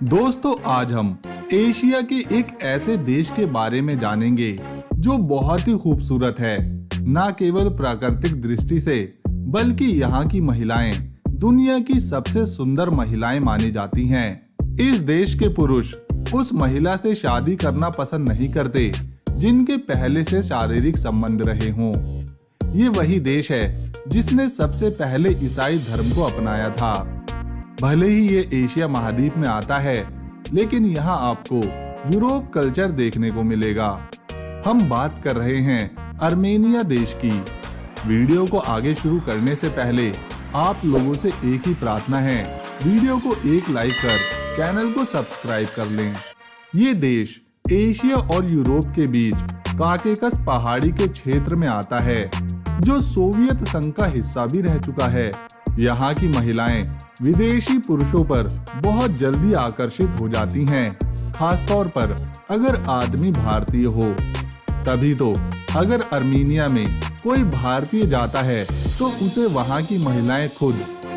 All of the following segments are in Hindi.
दोस्तों, आज हम एशिया के एक ऐसे देश के बारे में जानेंगे जो बहुत ही खूबसूरत है, न केवल प्राकृतिक दृष्टि से बल्कि यहाँ की महिलाएं दुनिया की सबसे सुंदर महिलाएं मानी जाती हैं। इस देश के पुरुष उस महिला से शादी करना पसंद नहीं करते जिनके पहले से शारीरिक संबंध रहे हों। ये वही देश है जिसने सबसे पहले ईसाई धर्म को अपनाया था। भले ही ये एशिया महाद्वीप में आता है, लेकिन यहाँ आपको यूरोप कल्चर देखने को मिलेगा। हम बात कर रहे हैं आर्मेनिया देश की। वीडियो को आगे शुरू करने से पहले आप लोगों से एक ही प्रार्थना है, वीडियो को एक लाइक कर चैनल को सब्सक्राइब कर लें। ये देश एशिया और यूरोप के बीच काकेकस पहाड़ी के क्षेत्र में आता है, जो सोवियत संघ का हिस्सा भी रह चुका है। यहाँ की महिलाएं विदेशी पुरुषों पर बहुत जल्दी आकर्षित हो जाती हैं, खासतौर पर अगर आदमी भारतीय हो। तभी तो अगर आर्मेनिया में कोई भारतीय जाता है तो उसे वहाँ की महिलाएं खुद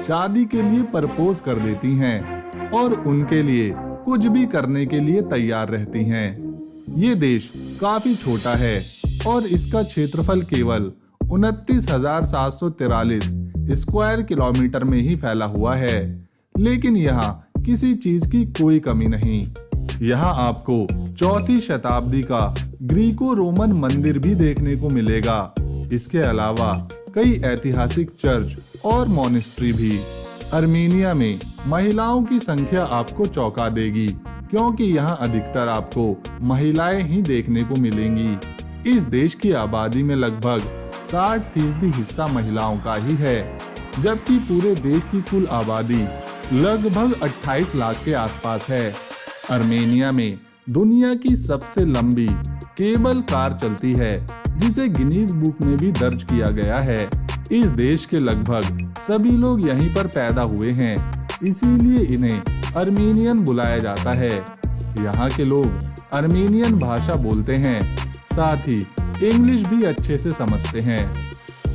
शादी के लिए प्रपोज कर देती हैं और उनके लिए कुछ भी करने के लिए तैयार रहती हैं। ये देश काफी छोटा है और इसका क्षेत्रफल केवल 29,743 स्क्वायर किलोमीटर में ही फैला हुआ है, लेकिन यहाँ किसी चीज की कोई कमी नहीं। यहाँ आपको 4वीं शताब्दी का ग्रीको रोमन मंदिर भी देखने को मिलेगा। इसके अलावा कई ऐतिहासिक चर्च और मॉनेस्ट्री भी। आर्मेनिया में महिलाओं की संख्या आपको चौंका देगी, क्योंकि यहाँ अधिकतर आपको महिलाएं ही देखने को मिलेंगी। इस देश की आबादी में लगभग 60% हिस्सा महिलाओं का ही है, जबकि पूरे देश की कुल आबादी लगभग 28 लाख के आसपास है। आर्मेनिया में दुनिया की सबसे लंबी केबल कार चलती है, जिसे गिनीज बुक में भी दर्ज किया गया है। इस देश के लगभग सभी लोग यहीं पर पैदा हुए हैं, इसीलिए इन्हें आर्मेनियन बुलाया जाता है। यहाँ के लोग आर्मेनियन भाषा बोलते हैं, साथ ही इंग्लिश भी अच्छे से समझते हैं।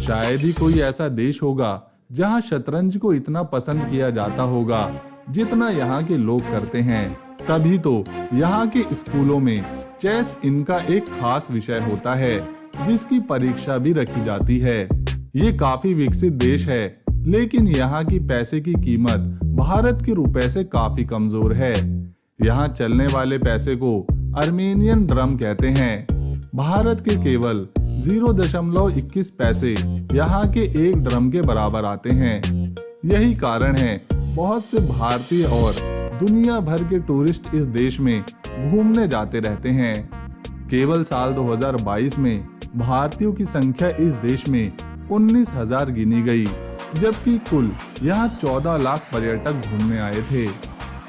शायद ही कोई ऐसा देश होगा जहां शतरंज को इतना पसंद किया जाता होगा जितना यहाँ के लोग करते हैं। तभी तो यहाँ के स्कूलों में चेस इनका एक खास विषय होता है, जिसकी परीक्षा भी रखी जाती है। ये काफी विकसित देश है, लेकिन यहाँ की पैसे की कीमत भारत के रुपए से काफी कमजोर है। यहाँ चलने वाले पैसे को आर्मेनियन ड्रम कहते हैं। भारत के केवल 0.21 पैसे यहाँ के एक ड्रम के बराबर आते हैं। यही कारण है बहुत से भारतीय और दुनिया भर के टूरिस्ट इस देश में घूमने जाते रहते हैं। केवल साल 2022 में भारतीयों की संख्या इस देश में 19,000 गिनी गई, जबकि कुल यहाँ 14 लाख पर्यटक घूमने आए थे।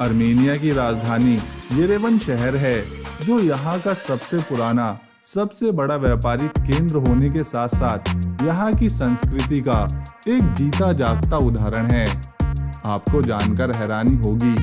आर्मेनिया की राजधानी येरेवन शहर है, जो यहाँ का सबसे पुराना, सबसे बड़ा व्यापारिक केंद्र होने के साथ साथ यहाँ की संस्कृति का एक जीता जागता उदाहरण है। आपको जानकर हैरानी होगी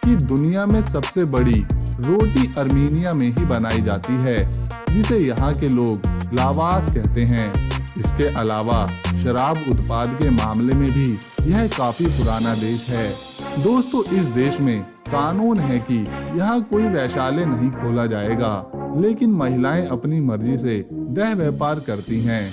कि दुनिया में सबसे बड़ी रोटी आर्मेनिया में ही बनाई जाती है, जिसे यहाँ के लोग लावाश कहते हैं। इसके अलावा शराब उत्पाद के मामले में भी यह काफी पुराना देश है। दोस्तों, इस देश में कानून है कि यहाँ कोई वैश्यालय नहीं खोला जाएगा, लेकिन महिलाएं अपनी मर्जी से देह व्यापार करती हैं।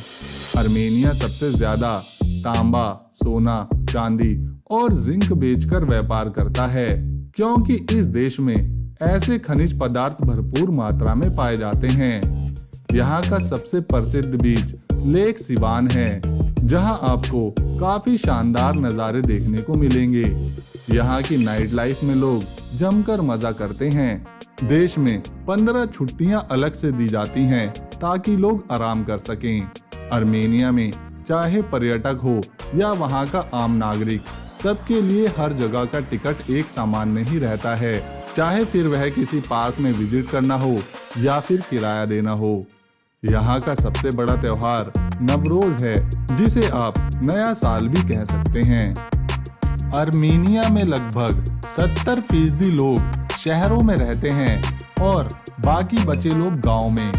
आर्मेनिया सबसे ज्यादा तांबा, सोना, चांदी और जिंक बेचकर व्यापार करता है, क्योंकि इस देश में ऐसे खनिज पदार्थ भरपूर मात्रा में पाए जाते हैं। यहाँ का सबसे प्रसिद्ध बीच लेक सिवान है, जहाँ आपको काफी शानदार नज़ारे देखने को मिलेंगे। यहाँ की नाइट लाइफ में लोग जमकर मजा करते हैं। देश में 15 छुट्टियां अलग से दी जाती हैं ताकि लोग आराम कर सकें। आर्मेनिया में चाहे पर्यटक हो या वहां का आम नागरिक, सबके लिए हर जगह का टिकट एक समान नहीं रहता है, चाहे फिर वह किसी पार्क में विजिट करना हो या फिर किराया देना हो। यहाँ का सबसे बड़ा त्योहार नवरोज है, जिसे आप नया साल भी कह सकते हैं। आर्मेनिया में लगभग 70% लोग शहरों में रहते हैं और बाकी बचे लोग गांव में।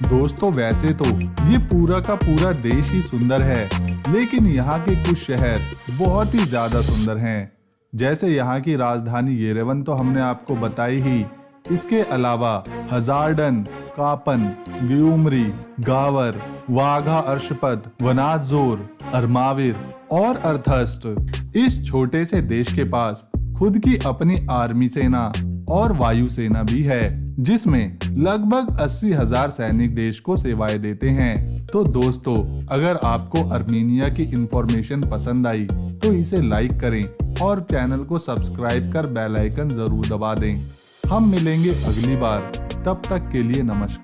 दोस्तों, वैसे तो ये पूरा का पूरा देश ही सुंदर है, लेकिन यहाँ के कुछ शहर बहुत ही ज्यादा सुंदर हैं। जैसे यहाँ की राजधानी येरेवन तो हमने आपको बताई ही। इसके अलावा हजारडन, कापन, ग्यूमरी, गावर, वाघा अर्शपद, वनाजोर, अरमाविर और अर्थस्ट। इस छोटे से देश के पास खुद की अपनी आर्मी सेना और वायु सेना भी है, जिसमें लगभग 80,000 सैनिक देश को सेवाएं देते हैं। तो दोस्तों, अगर आपको अर्मीनिया की इंफॉर्मेशन पसंद आई तो इसे लाइक करें और चैनल को सब्सक्राइब कर बेल आइकन जरूर दबा दें। हम मिलेंगे अगली बार, तब तक के लिए नमस्कार।